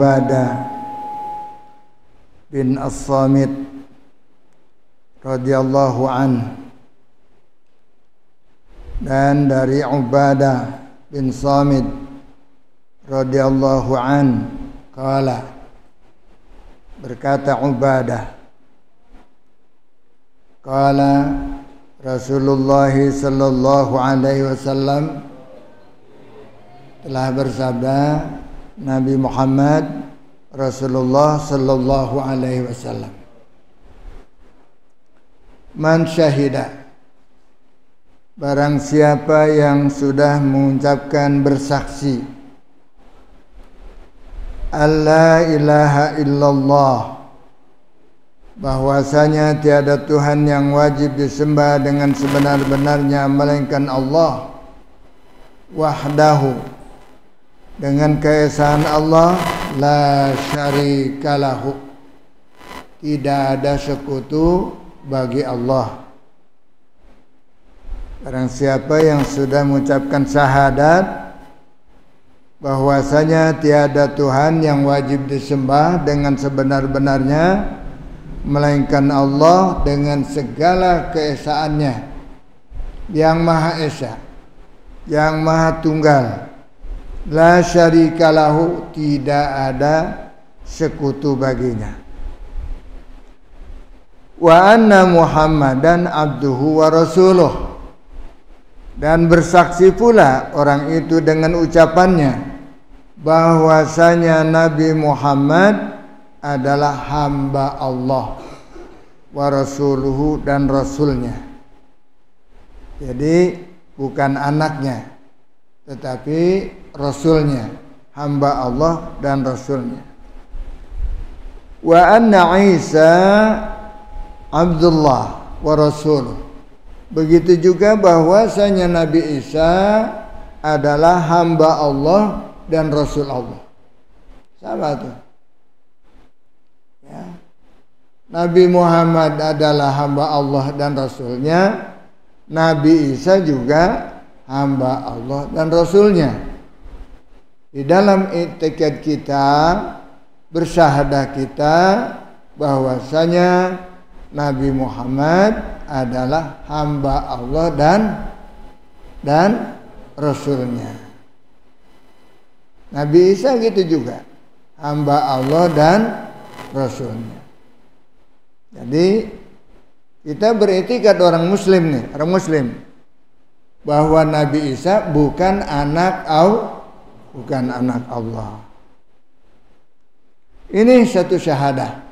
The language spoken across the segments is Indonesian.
Ubadah bin As-Samit radhiyallahu anhu, dan dari Ubadah bin Samit radhiyallahu anhu qala, berkata Ubadah, qala Rasulullah sallallahu alaihi wasallam, telah bersabda Nabi Muhammad Rasulullah sallallahu alaihi wasallam, man syahida, barang siapa yang sudah mengucapkan bersaksi alla ilaha illallah, bahwasanya tiada Tuhan yang wajib disembah dengan sebenar-benarnya melainkan Allah, wahdahu, dengan keesaan Allah, la syarikalahu, tidak ada sekutu bagi Allah. Barang siapa yang sudah mengucapkan syahadat bahwasanya tiada Tuhan yang wajib disembah dengan sebenar-benarnya melainkan Allah dengan segala keesaannya, yang Maha Esa, yang Maha Tunggal, la syarikalahu, tidak ada sekutu baginya, wa anna Muhammadan abduhu wa rasuluh, dan bersaksi pula orang itu dengan ucapannya bahwasanya Nabi Muhammad adalah hamba Allah, wa rasuluhu, dan rasulnya. Jadi bukan anaknya, tetapi rasulnya, hamba Allah dan rasulnya. Wa anna Isa Abdullah wa rasuluh, begitu juga bahwasanya Nabi Isa adalah hamba Allah dan rasul Allah. Sama tuh ya. Nabi Muhammad adalah hamba Allah dan rasulnya, Nabi Isa juga hamba Allah dan rasulnya. Di dalam i'tiqad kita, bersyahadah kita bahwasanya Nabi Muhammad adalah hamba Allah dan rasulnya. Nabi Isa gitu juga, hamba Allah dan rasulnya. Jadi kita beriktikad orang muslim nih, orang muslim, bahwa Nabi Isa bukan anak Allah. Ini satu syahadah.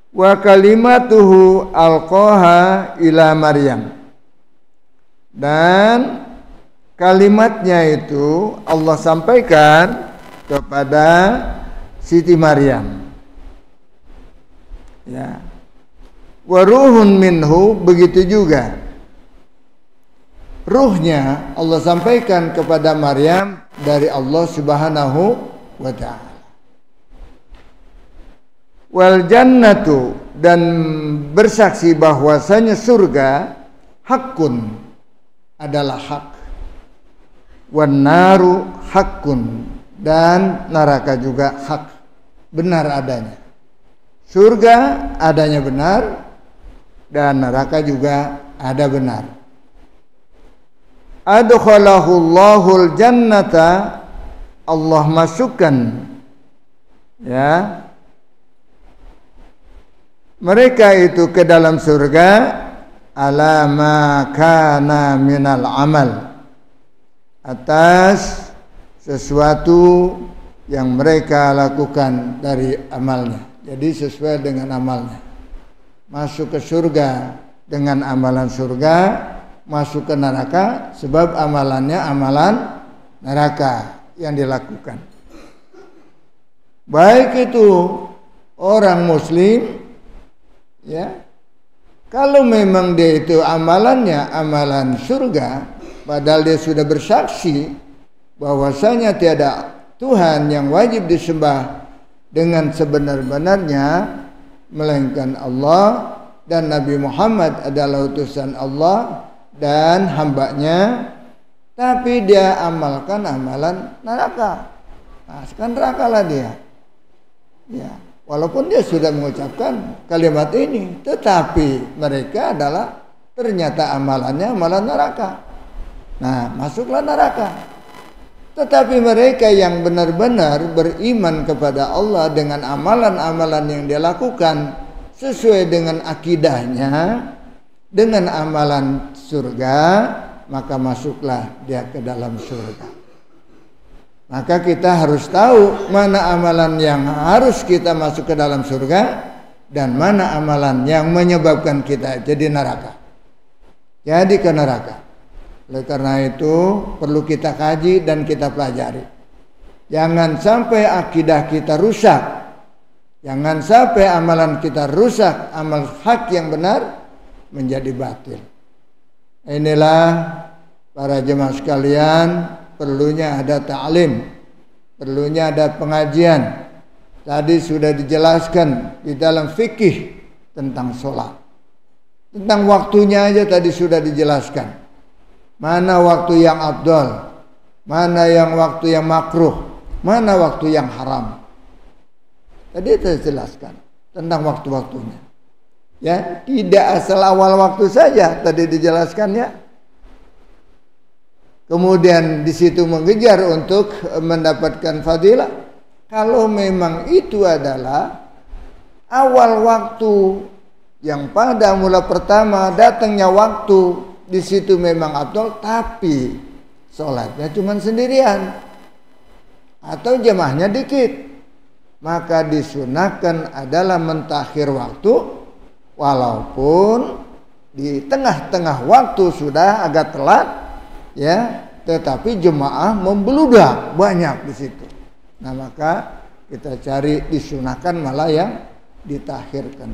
Wa kalimatuhu alqaha ila Maryam, dan kalimatnya itu Allah sampaikan kepada Siti Maryam. Ya. Wa ruhun minhu, begitu juga ruhnya Allah sampaikan kepada Maryam dari Allah Subhanahu wa ta'ala. Wal jannatu, dan bersaksi bahwasanya surga hakun, adalah hak. Wan naru hakun, dan neraka juga hak, benar adanya. Surga adanya benar, dan neraka juga ada benar. Adkhalahul jannata, Allah masukkan ya mereka itu ke dalam surga, ala ma kana minal amal, atas sesuatu yang mereka lakukan dari amalnya. Jadi sesuai dengan amalnya. Masuk ke surga dengan amalan surga, masuk ke neraka sebab amalannya amalan neraka yang dilakukan. Baik itu orang muslim, ya, kalau memang dia itu amalannya amalan surga, padahal dia sudah bersaksi bahwasanya tiada Tuhan yang wajib disembah dengan sebenar-benarnya melainkan Allah, dan Nabi Muhammad adalah utusan Allah dan hambanya, tapi dia amalkan amalan neraka. Nah, sekarang neraka lah dia. Ya, walaupun dia sudah mengucapkan kalimat ini, tetapi mereka adalah ternyata amalannya amalan neraka. Nah, masuklah neraka. Tetapi mereka yang benar-benar beriman kepada Allah dengan amalan-amalan yang dia lakukan sesuai dengan akidahnya, dengan amalan surga, maka masuklah dia ke dalam surga. Maka kita harus tahu mana amalan yang harus kita masuk ke dalam surga dan mana amalan yang menyebabkan kita jadi neraka. Jadi ke neraka. Oleh karena itu perlu kita kaji dan kita pelajari. Jangan sampai akidah kita rusak. Jangan sampai amalan kita rusak, amal hak yang benar menjadi batil. Inilah para jemaah sekalian, perlunya ada ta'lim, perlunya ada pengajian. Tadi sudah dijelaskan di dalam fikih tentang sholat. Tentang waktunya aja tadi sudah dijelaskan. Mana waktu yang afdal, mana yang waktu yang makruh, mana waktu yang haram. Tadi saya jelaskan tentang waktu-waktunya. Ya, tidak asal awal waktu saja tadi dijelaskan ya. Kemudian di situ mengejar untuk mendapatkan fadilah. Kalau memang itu adalah awal waktu yang pada mula pertama datangnya waktu, di situ memang afdal, tapi sholatnya cuma sendirian atau jemaahnya dikit, maka disunahkan adalah mentakhir waktu, walaupun di tengah-tengah waktu sudah agak telat, ya, tetapi jemaah membeludak banyak di situ. Nah, maka kita cari disunahkan malah yang ditakhirkan,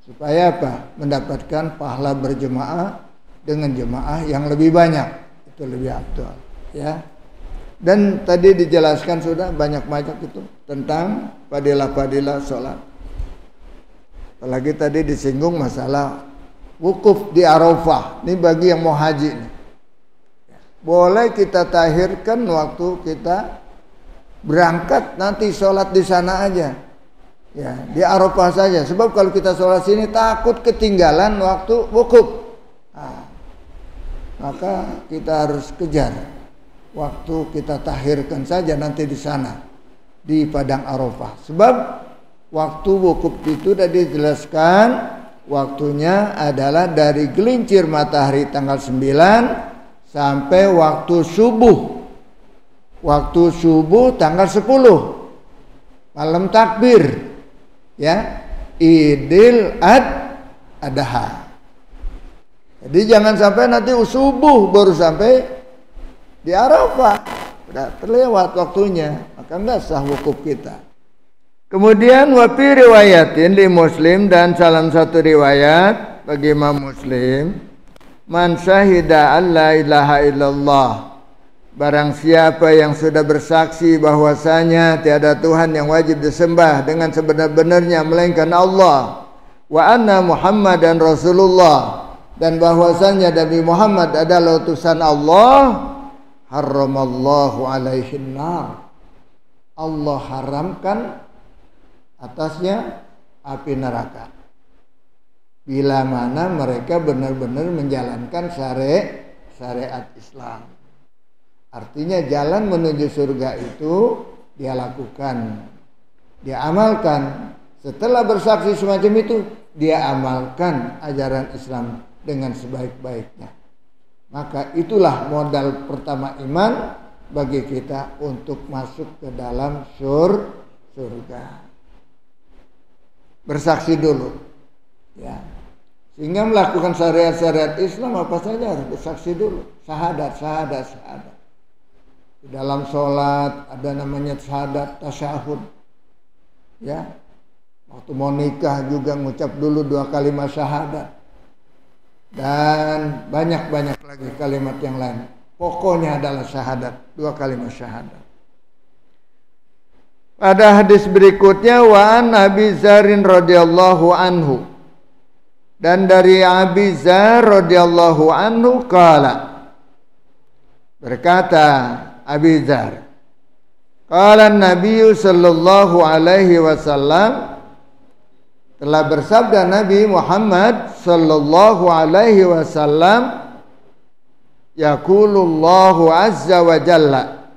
supaya apa? Mendapatkan pahala berjemaah dengan jemaah yang lebih banyak, itu lebih afdal, ya. Dan tadi dijelaskan sudah banyak-banyak itu tentang fadilah-fadilah sholat. Apalagi tadi disinggung masalah wukuf di Arafah. Ini bagi yang mau haji nih. Boleh kita tahirkan waktu kita berangkat, nanti sholat di sana aja, ya, di Arafah saja. Sebab kalau kita sholat sini takut ketinggalan waktu wukuf. Nah, maka kita harus kejar waktu kita tahirkan saja nanti di sana di padang Arafah. Sebab waktu wukuf itu sudah dijelaskan, waktunya adalah dari gelincir matahari tanggal 9 sampai waktu subuh. Waktu subuh tanggal 10 malam takbir, ya, Idul Adha. Jadi jangan sampai nanti subuh baru sampai di Arafah, sudah terlewat waktunya, maka enggak sah wukuf kita. Kemudian wa fi riwayatin li Muslim, dan salah satu riwayat bagi Imam Muslim, man syahida alla ilaha illallah, barang siapa yang sudah bersaksi bahwasanya tiada Tuhan yang wajib disembah dengan sebenar-benarnya melainkan Allah, wa anna Muhammadan Rasulullah, dan bahwasanya Nabi Muhammad adalah utusan Allah, haramallahu alaihin nar, Allah haramkan atasnya api neraka. Bila mana mereka benar-benar menjalankan syariat Islam. Artinya jalan menuju surga itu dia lakukan, dia amalkan. Setelah bersaksi semacam itu, dia amalkan ajaran Islam dengan sebaik-baiknya. Maka itulah modal pertama iman bagi kita untuk masuk ke dalam surga. Bersaksi dulu, ya. Sehingga melakukan syariat-syariat Islam apa saja harus bersaksi dulu. Syahadat. Di dalam sholat ada namanya syahadat tasyahud, ya. Waktu mau nikah juga ngucap dulu 2 kalimat syahadat. Dan banyak-banyak lagi kalimat yang lain. Pokoknya adalah syahadat, 2 kalimat syahadat. Pada hadis berikutnya, wa an Abi Dzarrin radhiyallahu anhu, dan dari Abi Dzar radhiyallahu anhu qala, berkata Abi Dzar, Qala Nabi sallallahu alaihi wasallam, telah bersabda Nabi Muhammad sallallahu alaihi wasallam, yaqulullahu azza wa jalla,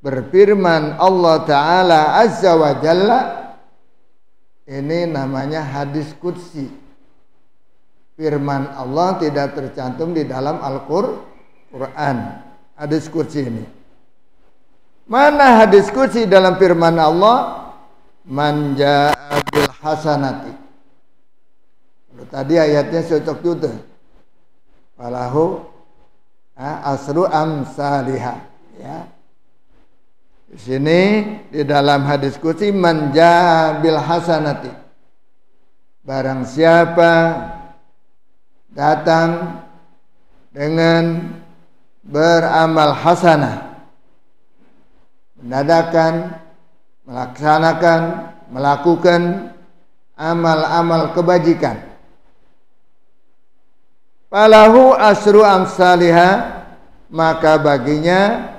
berfirman Allah taala azza wa jalla, ini namanya hadis qudsi. Firman Allah tidak tercantum di dalam Al-Qur'an. Hadis qudsi ini. Mana hadis qudsi dalam firman Allah? Man jaa bil hasanati. Tadi ayatnya cocok juga. Falahu asru amsalihah, ya. Di sini di dalam hadis qudsi, man jaa bil hasanati. Barang siapa datang dengan beramal hasanah, mengadakan, melaksanakan, melakukan amal-amal kebajikan, falahu asru amsalihah, maka baginya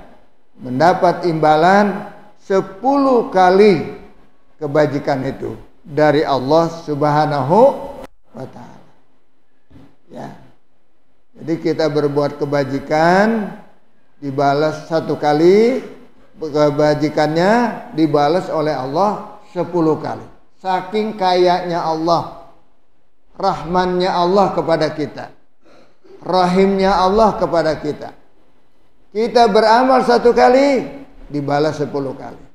mendapat imbalan 10 kali kebajikan itu dari Allah Subhanahu wa ta'ala. Ya. Jadi kita berbuat kebajikan dibalas 1 kali, kebajikannya dibalas oleh Allah 10 kali. Saking kayanya Allah, rahmannya Allah kepada kita, rahimnya Allah kepada kita. Kita beramal 1 kali, dibalas 10 kali.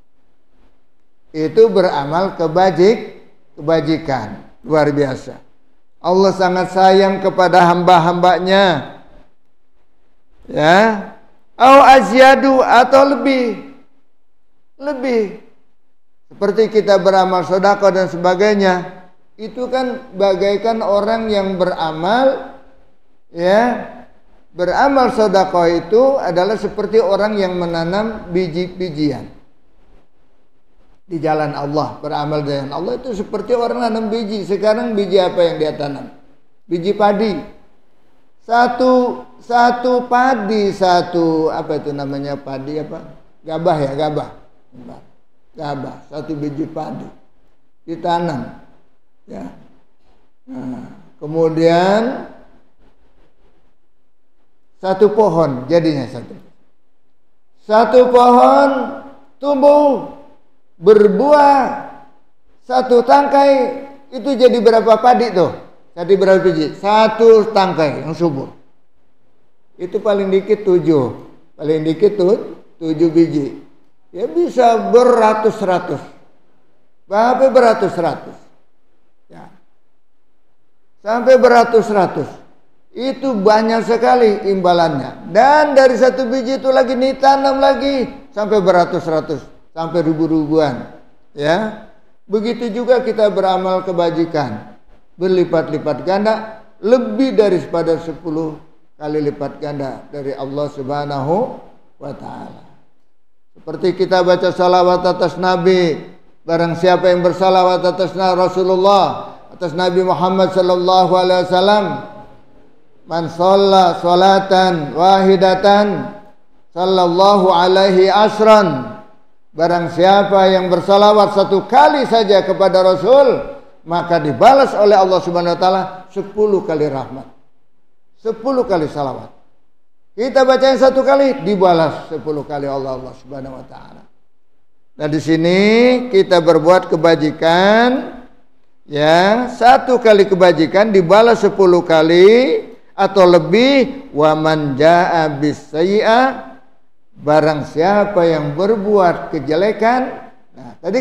Itu beramal kebajikan. Luar biasa. Allah sangat sayang kepada hamba-hambanya. Ya. Au azyadu, atau lebih. Seperti kita beramal sedekah dan sebagainya. Itu kan bagaikan orang yang beramal, ya. Beramal sedekah itu adalah seperti orang yang menanam biji-bijian di jalan Allah. Beramal dengan Allah itu seperti orang nanam biji. Sekarang biji apa yang dia tanam? Biji padi. Satu padi, apa itu namanya padi apa? Gabah ya, gabah. Satu biji padi ditanam. Ya. Nah, kemudian satu pohon jadinya satu pohon tumbuh, berbuah, 1 tangkai, itu jadi berapa padi tuh? Jadi berapa biji? 1 tangkai yang subur. Itu paling dikit 7. Paling dikit tuh 7 biji. Ya bisa beratus-ratus. Sampai beratus-ratus. Ya. Sampai beratus-ratus. Itu banyak sekali imbalannya. Dan dari 1 biji itu lagi ditanam lagi sampai beratus-ratus, sampai ribu-ribuan. Ya. Begitu juga kita beramal kebajikan, berlipat-lipat ganda, lebih daripada 10 kali lipat ganda dari Allah Subhanahu wa ta'ala. Seperti kita baca salawat atas Nabi. Barang siapa yang bersalawat atas Rasulullah, atas Nabi Muhammad sallallahu alaihi wasallam, man shalla salatan wahidatan sallallahu alaihi asran. Barang siapa yang bersalawat 1 kali saja kepada Rasul, maka dibalas oleh Allah Subhanahu wa taala 10 kali rahmat. 10 kali salawat. Kita bacain 1 kali, dibalas 10 kali Allah Subhanahu wa taala. Nah, di sini kita berbuat kebajikan, ya, 1 kali kebajikan dibalas 10 kali atau lebih. Wa man jaa bis sayyi'ah, barang siapa yang berbuat kejelekan. Nah, tadi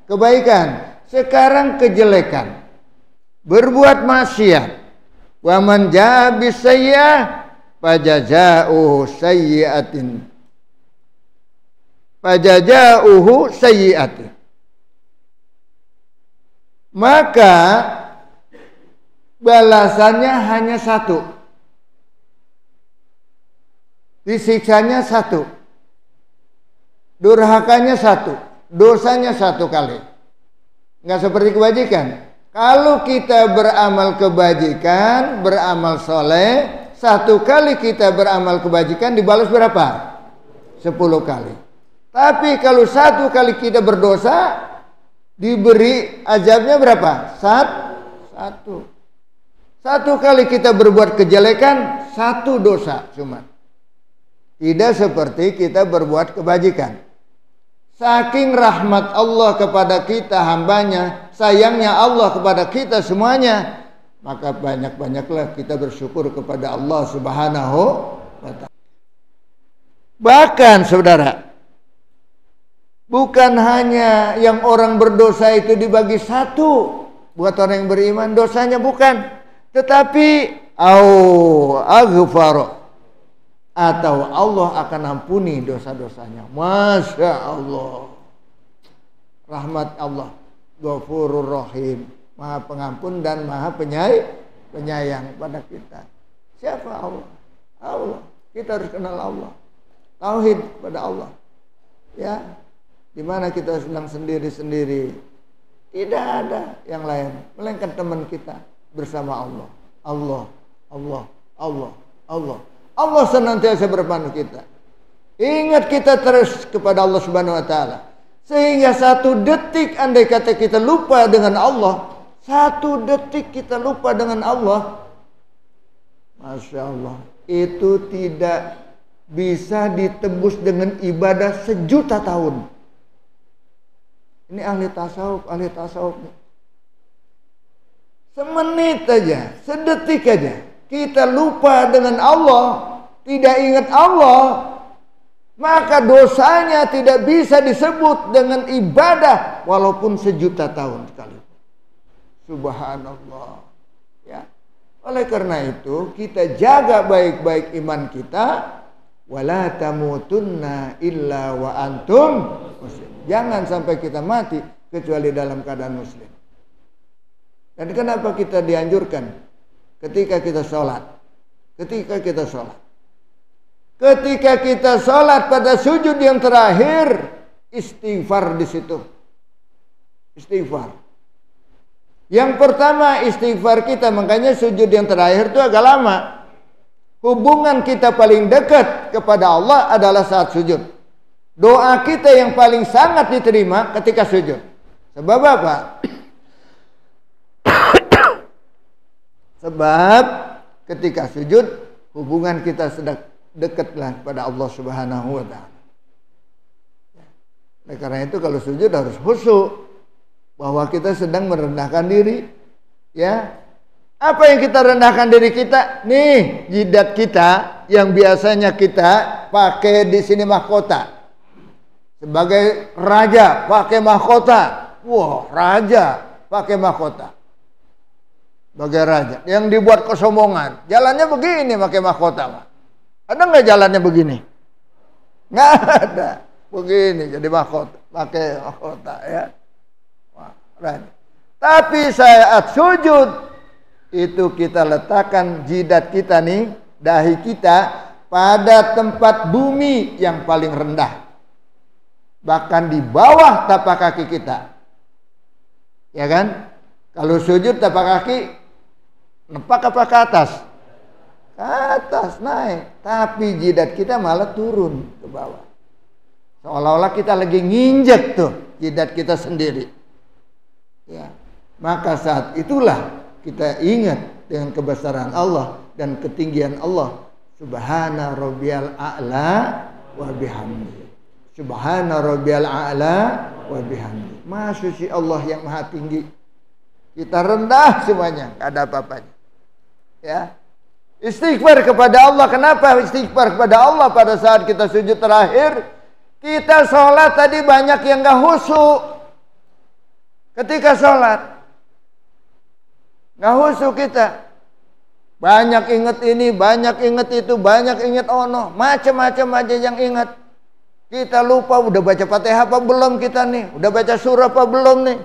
kebaikan, sekarang kejelekan, berbuat maksiat. Wa man jaa bis sayyi'ah fajaza'uhu sayyi'atin, fajaza'uhu sayyi'atin, maka balasannya hanya 1, disiksanya 1, durhakanya 1, dosanya 1 kali. Nggak seperti kebajikan. Kalau kita beramal kebajikan, beramal soleh, 1 kali kita beramal kebajikan dibalas berapa? 10 kali. Tapi kalau satu kali kita berdosa, diberi azabnya berapa? Satu. Satu kali kita berbuat kejelekan, satu dosa cuma. Tidak seperti kita berbuat kebajikan. Saking rahmat Allah kepada kita hambanya, sayangnya Allah kepada kita semuanya, maka banyak-banyaklah kita bersyukur kepada Allah Subhanahu wa ta'ala. Bahkan saudara, bukan hanya yang orang berdosa itu dibagi satu buat orang yang beriman, dosanya bukan, tetapi aghfara, atau Allah akan ampuni dosa-dosanya. Masya Allah, rahmat Allah, Ghafurur Rahim, Maha Pengampun dan Maha Penyayang pada kita. Siapa Allah? Allah. Kita harus kenal Allah, tauhid kepada Allah. Ya, di mana kita senang sendiri-sendiri, tidak ada yang lain melainkan teman kita bersama Allah. Allah, Allah, Allah, Allah. Allah senantiasa berpandu kita. Ingat kita terus kepada Allah Subhanahu wa ta'ala. Sehingga satu detik andai kata kita lupa dengan Allah, satu detik kita lupa dengan Allah, Masya Allah, itu tidak bisa ditebus dengan ibadah 1.000.000 tahun. Ini ahli tasawuf. Semenit aja, sedetik aja kita lupa dengan Allah, tidak ingat Allah, maka dosanya tidak bisa disebut dengan ibadah walaupun 1.000.000 tahun sekali. Subhanallah. Ya. Oleh karena itu kita jaga baik-baik iman kita. Wala tamutunna illa wa antum muslim. Jangan sampai kita mati kecuali dalam keadaan muslim. Dan kenapa kita dianjurkan ketika kita sholat? Ketika kita sholat pada sujud yang terakhir, istighfar di situ. Istighfar. Yang pertama istighfar kita, makanya sujud yang terakhir itu agak lama. Hubungan kita paling dekat kepada Allah adalah saat sujud. Doa kita yang paling sangat diterima ketika sujud. Sebab apa? Sebab ketika sujud hubungan kita sedang dekatlah pada Allah Subhanahu wa ta'ala. Oleh karena itu kalau sujud harus khusyuk, bahwa kita sedang merendahkan diri. Ya. Apa yang kita rendahkan diri kita? Nih, jidat kita yang biasanya kita pakai di sini mahkota. Sebagai raja pakai mahkota. Wah, raja pakai mahkota. Sebagai raja yang dibuat kesombongan. Jalannya begini pakai mahkota, Pak. Ada nggak jalannya begini? Nggak ada. Begini jadi mahkota, pakai mahkota ya. Wah, raja. Tapi saat sujud itu kita letakkan jidat kita nih, dahi kita pada tempat bumi yang paling rendah. Bahkan di bawah tapak kaki kita. Ya kan? Kalau sujud tapak kaki nempak apa ke atas? Ke atas, naik. Tapi jidat kita malah turun ke bawah. Seolah-olah kita lagi nginjek tuh jidat kita sendiri. Ya. Maka saat itulah kita ingat dengan kebesaran Allah dan ketinggian Allah. Subhana rabbiyal a'la wa bihamdi. Subhana rabbiyal a'la wa bihamdi. Maha suci Allah yang maha tinggi. Kita rendah semuanya, enggak ada apa-apanya. Ya. Istighfar kepada Allah. Kenapa istighfar kepada Allah pada saat kita sujud terakhir? Kita sholat tadi banyak yang enggak khusyuk. Ketika sholat nggak khusyuk kita. Banyak ingat ini, banyak ingat itu, banyak ingat ono, macam-macam aja yang ingat. Kita lupa udah baca Fatihah apa belum kita nih, udah baca surah apa belum nih,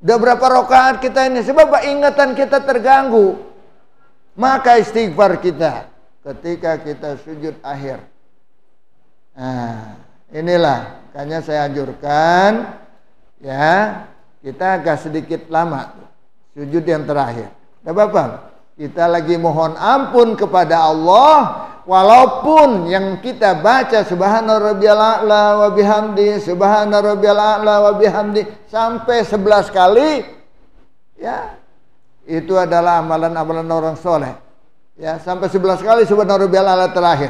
udah berapa rakaat kita ini. Sebab ingatan kita terganggu. Maka istighfar kita ketika kita sujud akhir. Nah, inilah makanya saya anjurkan ya, kita agak sedikit lama sujud yang terakhir. Tidak apa-apa. Kita lagi mohon ampun kepada Allah Walaupun yang kita baca subhana rabbiyal a'la wa bihamdi, subhana rabbiyal a'la wa bihamdi sampai 11 kali, ya, itu adalah amalan-amalan orang soleh. Ya, sampai 11 kali subhana rabbiyal a'la terakhir.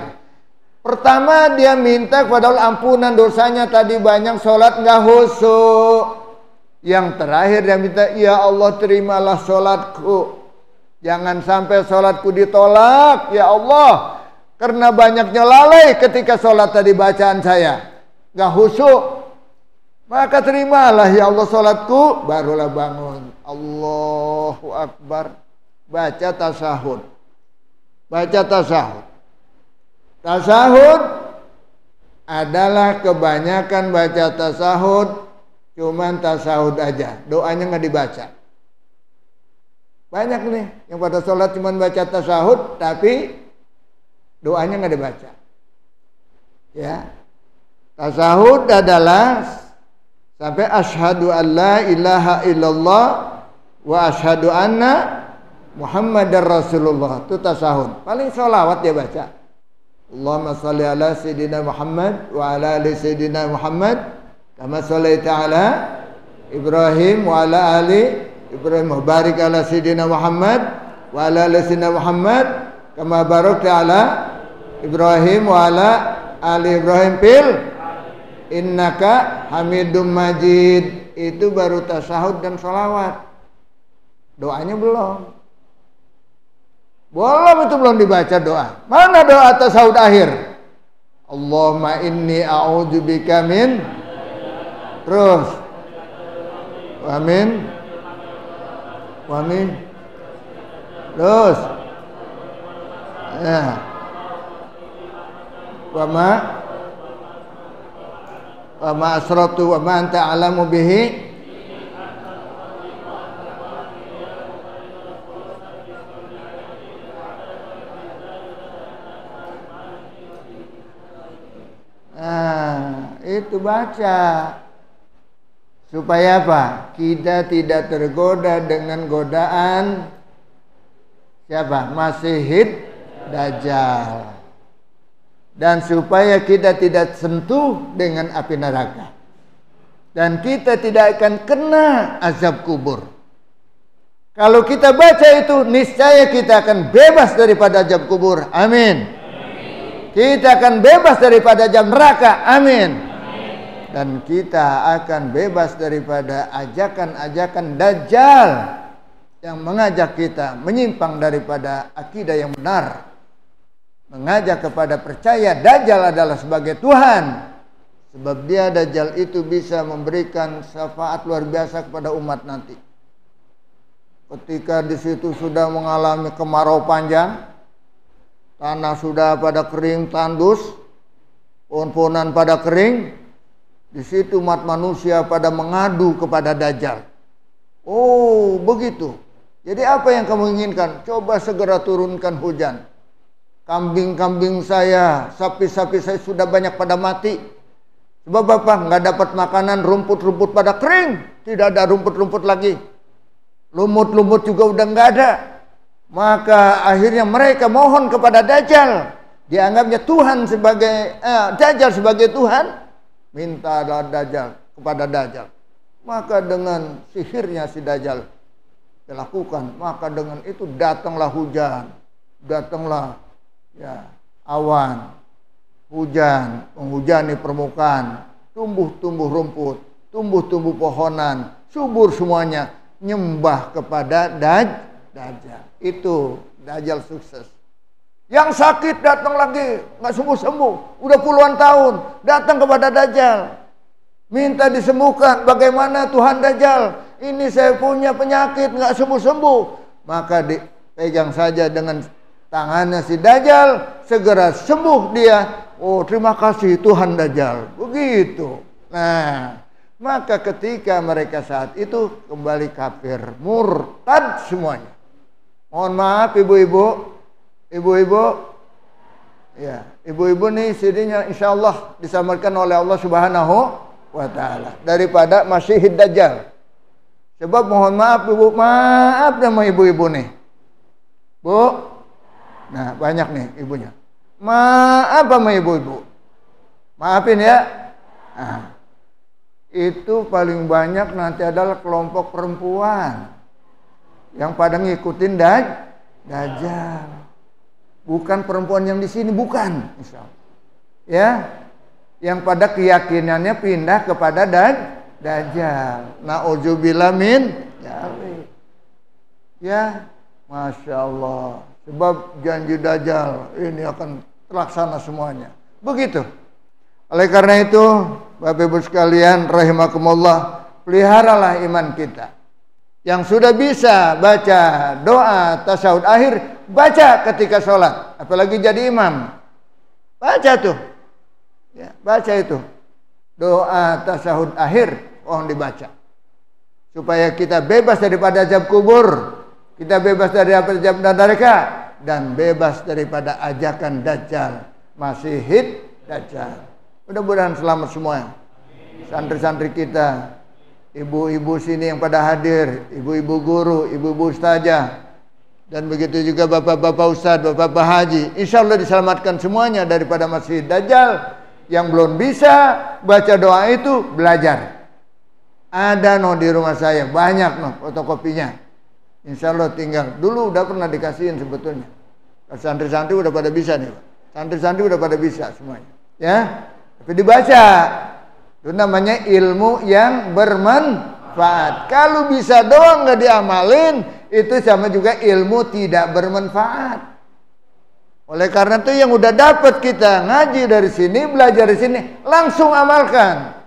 Pertama dia minta kepada Allah ampunan dosanya tadi banyak sholat nggak khusyuk. Yang terakhir dia minta, ya Allah terimalah sholatku. Jangan sampai sholatku ditolak, ya Allah. Karena banyaknya lalai ketika sholat tadi bacaan saya, gak khusyuk. Maka terimalah ya Allah sholatku. Barulah bangun, Allahu Akbar, baca tasahud. Baca tasahud. Tasahud adalah kebanyakan baca tasahud, cuman tasahud aja, doanya gak dibaca. Banyak nih yang pada sholat cuman baca tasahud, tapi doanya nggak dibaca. Ya, tasahud adalah sampai asyhadu an la ilaha illallah wa asyhadu anna Muhammadar Rasulullah. Itu tasahud. Paling sholawat dia baca. Allahumma sholli ala sayyidina Muhammad wa ala ali sayyidina Muhammad kama shallaita ala Ibrahim wa ala ali Ibrahim. Barik ala sayyidina Muhammad wa ala ali sayyidina Muhammad kama barakta ala Ibrahim wa ala ali Ibrahim fil innaka hamidum majid. Itu baru tasahud dan sholawat. Doanya belum. Itu belum dibaca doa. Mana doa tasahud akhir? Allahumma inni a'udzubika min, terus amin, amin, terus ya, wa ma asratu wa ma anta alamu bihi. Nah, itu baca supaya apa? Kita tidak tergoda dengan godaan siapa? Masihid Dajjal. Dan supaya kita tidak sentuh dengan api neraka. Dan kita tidak akan kena azab kubur. Kalau kita baca itu, niscaya kita akan bebas daripada azab kubur. Amin. Kita akan bebas daripada azab neraka. Amin. Dan kita akan bebas daripada ajakan-ajakan Dajjal yang mengajak kita menyimpang daripada akidah yang benar. Mengajak kepada percaya Dajjal adalah sebagai Tuhan. Sebab dia Dajjal itu bisa memberikan syafaat luar biasa kepada umat nanti. Ketika di situ sudah mengalami kemarau panjang, tanah sudah pada kering tandus, pohon-pohonan pada kering, di situ umat manusia pada mengadu kepada Dajjal. Oh, begitu. Jadi apa yang kamu inginkan? Coba segera turunkan hujan. Kambing-kambing saya, sapi-sapi saya sudah banyak pada mati. Sebab apa? Nggak dapat makanan, rumput-rumput pada kering. Tidak ada rumput-rumput lagi. Lumut-lumut juga udah nggak ada. Maka akhirnya mereka mohon kepada Dajjal. Dianggapnya Tuhan sebagai Dajjal sebagai Tuhan. Mintalah Dajjal kepada Dajjal. Maka dengan sihirnya si Dajjal dilakukan. Maka dengan itu datanglah hujan. Datanglah ya, awan, hujan, menghujani permukaan, tumbuh-tumbuh rumput, tumbuh-tumbuh pohonan, subur semuanya, nyembah kepada Dajjal. Itu Dajjal sukses. Yang sakit datang lagi, nggak sembuh-sembuh, udah puluhan tahun, datang kepada Dajjal, minta disembuhkan. Bagaimana Tuhan Dajjal? Ini saya punya penyakit, nggak sembuh-sembuh. Maka dipegang saja dengan tangannya si Dajjal, segera sembuh dia. Oh, terima kasih Tuhan Dajjal. Begitu. Nah, maka ketika mereka saat itu kembali kafir, murtad semuanya. Mohon maaf ibu-ibu, ya, ibu-ibu nih CD-nya insyaallah disamarkan oleh Allah Subhanahu wa taala daripada Masihid Dajjal. Sebab mohon maaf ibu, maaf sama ibu-ibu nih. Bu, nah banyak nih ibunya. Maaf sama ibu-ibu. Maafin ya. Nah, itu paling banyak nanti adalah kelompok perempuan yang pada ngikutin Dajjal. Bukan perempuan yang di sini, bukan. Misalnya. Ya. Yang pada keyakinannya pindah kepada Dajjal. Na'udzubillah min dzalik. Ya, Masya Allah. Sebab janji Dajjal ini akan terlaksana semuanya. Begitu. Oleh karena itu, Bapak Ibu sekalian rahimakumullah, peliharalah iman kita. Yang sudah bisa baca doa tasyahud akhir, baca ketika sholat. Apalagi jadi imam. Baca tuh. Ya, baca itu. Doa tasyahud akhir, dibaca. Supaya kita bebas daripada azab kubur. Kita bebas dari azab neraka. Dan bebas daripada ajakan Dajjal. Masihid Dajjal. Mudah-mudahan selamat semua. Santri-santri kita, ibu-ibu sini yang pada hadir, ibu-ibu guru, ibu-ibu ustazah, dan begitu juga bapak-bapak ustaz, bapak-bapak haji, insya Allah diselamatkan semuanya daripada Masih Dajjal. Yang belum bisa baca doa itu, belajar. Ada di rumah saya, banyak fotokopinya. Insya Allah tinggal. Dulu udah pernah dikasihin sebetulnya. Santri-santri udah pada bisa nih, Pak. Santri-santri udah pada bisa semuanya. Ya, tapi dibaca. Itu namanya ilmu yang bermanfaat. Kalau bisa doang nggak diamalin, itu sama juga ilmu tidak bermanfaat. Oleh karena itu yang udah dapat kita ngaji dari sini, belajar di sini, langsung amalkan.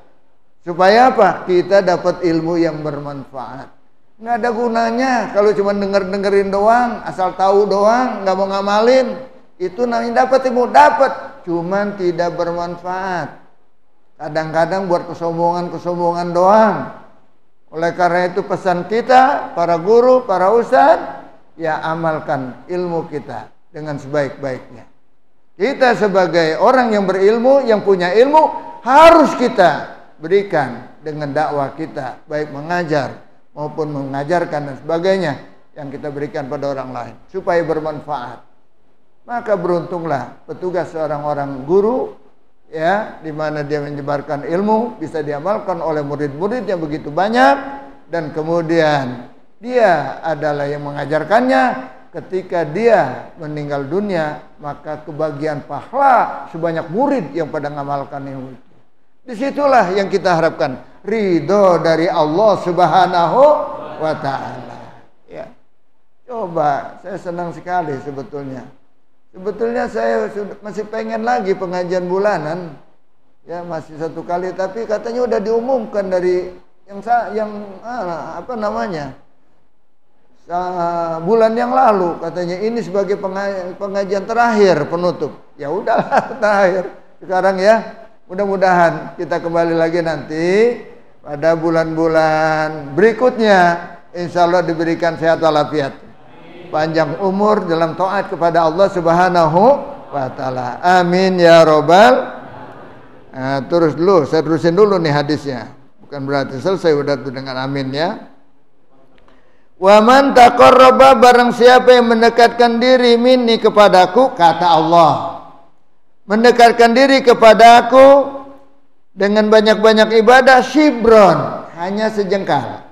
Supaya apa? Kita dapat ilmu yang bermanfaat. Nggak ada gunanya kalau cuma dengerin doang, asal tahu doang, nggak mau ngamalin. Itu namanya dapat ilmu, dapat, cuman tidak bermanfaat. Kadang-kadang buat kesombongan doang. Oleh karena itu pesan kita, para guru, para ustadz, ya amalkan ilmu kita dengan sebaik-baiknya. Kita sebagai orang yang berilmu, yang punya ilmu, harus kita berikan dengan dakwah kita, baik mengajar maupun mengajarkan dan sebagainya yang kita berikan pada orang lain, supaya bermanfaat. Maka beruntunglah petugas seorang orang guru, ya, di mana dia menyebarkan ilmu bisa diamalkan oleh murid-murid yang begitu banyak, dan kemudian dia adalah yang mengajarkannya. Ketika dia meninggal dunia, maka kebagian pahala sebanyak murid yang pada mengamalkan ilmu itu. Disitulah yang kita harapkan, ridho dari Allah Subhanahu wa Ta'ala. Ya, coba, saya senang sekali sebetulnya. Sebetulnya saya masih pengen lagi pengajian bulanan, ya masih satu kali, tapi katanya udah diumumkan dari bulan yang lalu, katanya ini sebagai pengajian terakhir penutup. Ya udahlah terakhir sekarang ya. Mudah-mudahan kita kembali lagi nanti pada bulan-bulan berikutnya, insya Allah diberikan sehat walafiat, panjang umur dalam taat kepada Allah Subhanahu wa Ta'ala. Amin ya robbal. Nah, terus dulu, saya terusin dulu nih hadisnya. Bukan berarti selesai udah tuh dengan amin ya. Wa man taqarraba, barang siapa yang mendekatkan diri minni kepadaku, kata Allah, mendekatkan diri kepada aku dengan banyak-banyak ibadah, shibron, hanya sejengkal.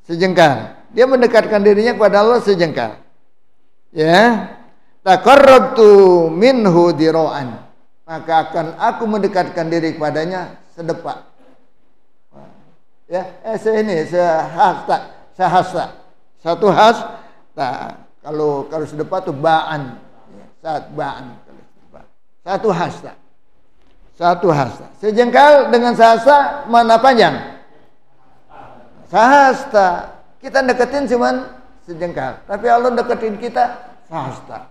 Sejengkal. Dia mendekatkan dirinya kepada Allah sejengkal. Ya. Taqarrabtu minhu dira'an. Maka akan aku mendekatkan diri kepadanya sedepak. Ya, sehasta. Satu hasta. Kalau sedepak itu ba'an. Saat ba'an. Satu hasta. Sejengkal dengan sehasta mana panjang? Sehasta. Kita deketin cuman sejengkal, tapi Allah deketin kita sehasta.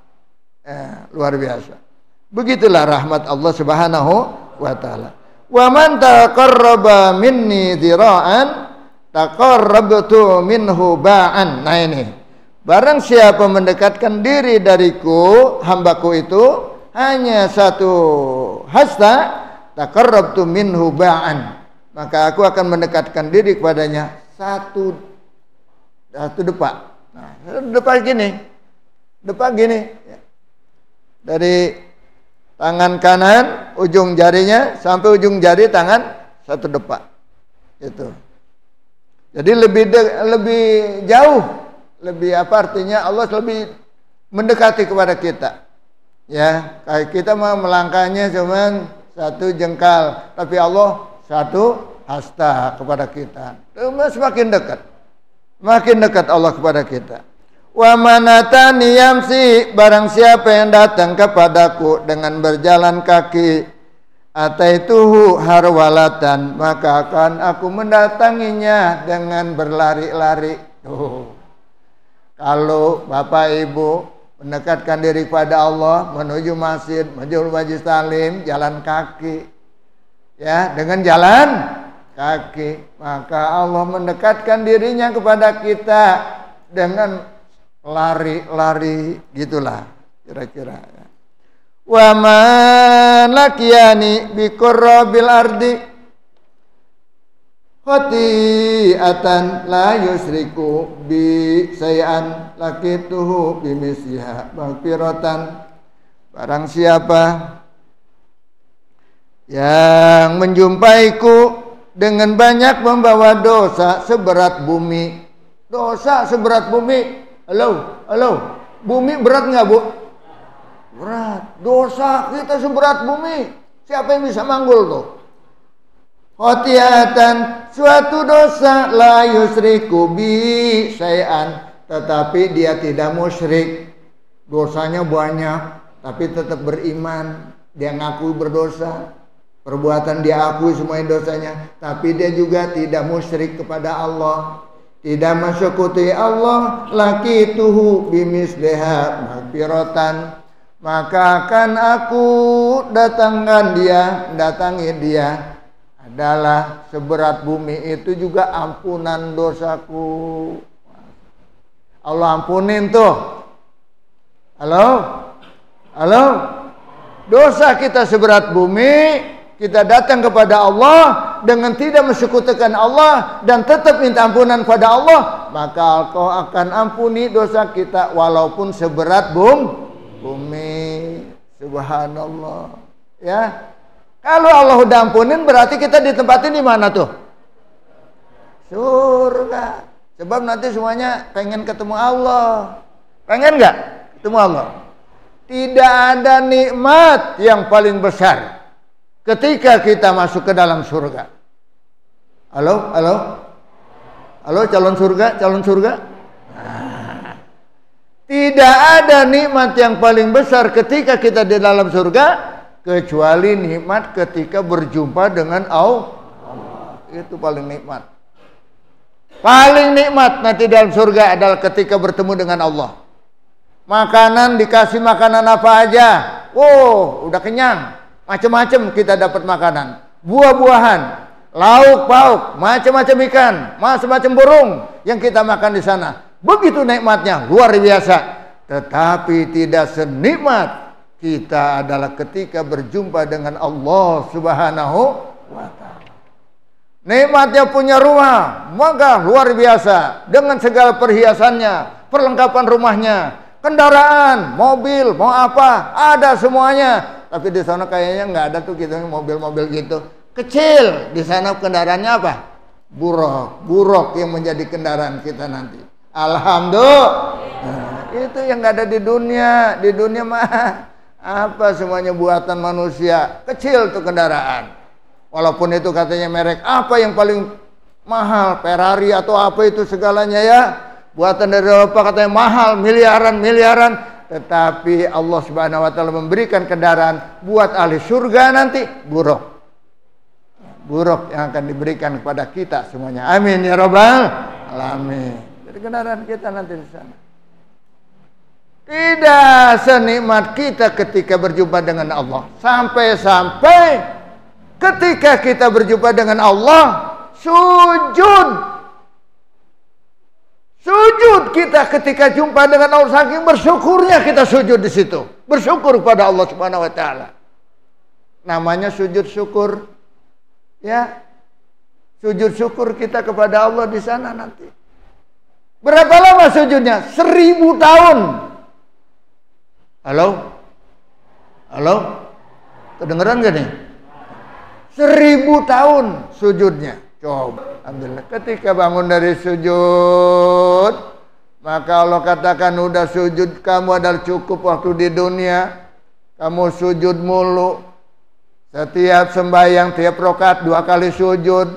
Luar biasa. Begitulah rahmat Allah Subhanahu wa Ta'ala. Wa man taqarraba minni dira'an taqarrabtu minhu ba'an. Nah ini, barang siapa mendekatkan diri dariku, hambaku itu, hanya satu hasta, taqarrabtu minhu ba'an, maka aku akan mendekatkan diri kepadanya satu depak. Nah, depak gini. Dari Tangan kanan ujung jarinya sampai ujung jari tangan satu depan. Itu. Jadi lebih jauh, lebih apa artinya Allah lebih mendekati kepada kita. Ya, kayak kita mau melangkahnya cuman satu jengkal, tapi Allah satu hasta kepada kita. Semakin dekat. Makin dekat Allah kepada kita. Wa manatani yamsi, barang siapa yang datang kepadaku dengan berjalan kaki, ataituhu harwalatan, maka akan aku mendatanginya dengan berlari-lari. Kalau Bapak Ibu mendekatkan diri pada Allah, menuju masjid, menuju majlis talim, jalan kaki, ya, dengan jalan kaki, maka Allah mendekatkan dirinya kepada kita dengan lari-lari, gitulah kira-kira. Wa man lakiyani bi qurrabil ardi khati'atan la yusriku bi say'an lakituhu bi misliha maghfiratan. Barang siapa yang menjumpaiku dengan banyak membawa dosa seberat bumi. Dosa seberat bumi. Halo. Bumi berat nggak, Bu? Berat. Dosa kita seberat bumi. Siapa yang bisa manggul tuh? Khotiatan, suatu dosa, la yusriku bi syai'an, tetapi dia tidak musyrik. Dosanya banyak, tapi tetap beriman. Dia ngaku berdosa. Perbuatan dia akui semuanya dosanya, tapi dia juga tidak musyrik kepada Allah, tidak mensekutuai Allah. Lakituhu bimisliha maghfiratan, maka akan aku datangi dia adalah seberat bumi itu juga ampunan dosaku. Allah ampunin tuh. Halo. Dosa kita seberat bumi, kita datang kepada Allah dengan tidak mensekutukan Allah dan tetap minta ampunan pada Allah, maka Engkau akan ampuni dosa kita walaupun seberat bumi. Subhanallah. Ya. Kalau Allah udah ampunin berarti kita ditempatin di mana tuh? Surga. Sebab nanti semuanya pengen ketemu Allah. Pengen nggak ketemu Allah? Tidak ada nikmat yang paling besar ketika kita masuk ke dalam surga. Halo, calon surga. Nah, tidak ada nikmat yang paling besar ketika kita di dalam surga kecuali nikmat ketika berjumpa dengan Allah. Itu paling nikmat. Paling nikmat nanti dalam surga adalah ketika bertemu dengan Allah. Makanan dikasih makanan apa aja. Udah kenyang. Macam-macam kita dapat makanan. Buah-buahan, lauk pauk, macam-macam ikan, macam-macam burung yang kita makan di sana. Begitu nikmatnya, luar biasa. Tetapi tidak senikmat kita adalah ketika berjumpa dengan Allah Subhanahu wa ta'ala. Nikmatnya punya rumah, maka luar biasa dengan segala perhiasannya, perlengkapan rumahnya, kendaraan, mobil, mau apa, ada semuanya. Tapi di sana kayaknya nggak ada tuh gitu mobil-mobil gitu. Kecil, di sana kendaraannya apa? Buruk yang menjadi kendaraan kita nanti. Alhamdulillah. Nah, itu yang nggak ada di dunia. Di dunia mah apa semuanya buatan manusia. Kecil tuh kendaraan. Walaupun itu katanya merek apa yang paling mahal, Ferrari atau apa itu segalanya ya. Buatan dari Eropa katanya mahal, miliaran. Tetapi Allah Subhanahu wa ta'ala memberikan kendaraan buat ahli surga nanti buruk yang akan diberikan kepada kita semuanya. Amin ya rabbal alamin. Jadi kendaraan kita nanti di sana tidak senikmat kita ketika berjumpa dengan Allah. Sampai ketika kita berjumpa dengan Allah, sujud kita ketika jumpa dengan Allah, saking bersyukurnya kita sujud di situ. Bersyukur kepada Allah Subhanahu wa taala. Namanya sujud syukur. Ya. Sujud syukur kita kepada Allah di sana nanti. Berapa lama sujudnya? 1000 tahun. Halo? Kedengeran gak nih? 1000 tahun sujudnya. Coba, alhamdulillah. Ketika bangun dari sujud, maka Allah katakan udah sujud kamu adalah cukup waktu di dunia. Kamu sujud mulu. Setiap sembahyang, tiap rakaat 2 kali sujud.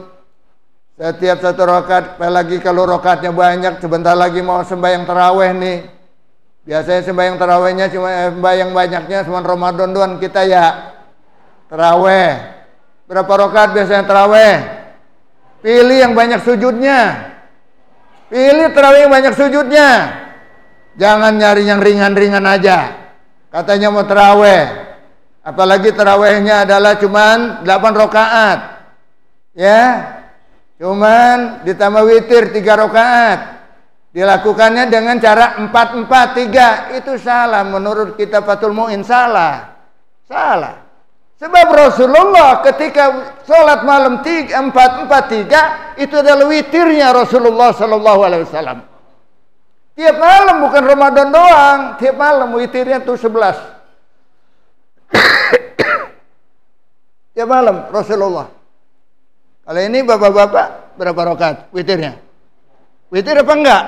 Setiap 1 rakaat, apalagi kalau rakaatnya banyak, sebentar lagi mau sembahyang tarawih nih. Biasanya sembahyang tarawihnya cuma sembahyang banyaknya cuma Ramadan doang kita ya. Tarawih. Berapa rakaat biasanya tarawih? Pilih yang banyak sujudnya. Pilih tarawih yang banyak sujudnya. Jangan nyari yang ringan-ringan aja. Katanya mau tarawih. Apalagi tarawihnya adalah cuman 8 rakaat. Ya. Cuman ditambah witir 3 rakaat. Dilakukannya dengan cara 4-4-3. Itu salah menurut kitab Fathul Mu'in, salah. Salah. Sebab Rasulullah ketika sholat malam 4-4-3 itu adalah witirnya Rasulullah sallallahu alaihi wasallam. Tiap malam, bukan Ramadan doang, tiap malam witirnya tuh 11. Tiap malam Rasulullah. Kalau ini bapak-bapak berapa rakaat witirnya? Witir apa enggak?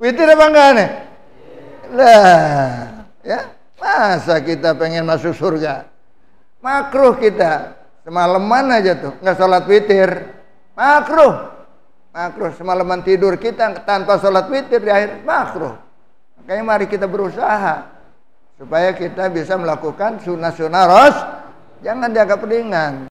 Witir apa enggak nih? Lah, ya. Masa kita pengen masuk surga? Makruh kita. Semalaman aja tuh enggak salat witir. Makruh. Makruh semalaman tidur kita tanpa salat witir di akhir makruh. Makanya mari kita berusaha supaya kita bisa melakukan sunnah-sunnah Jangan dianggap ringan.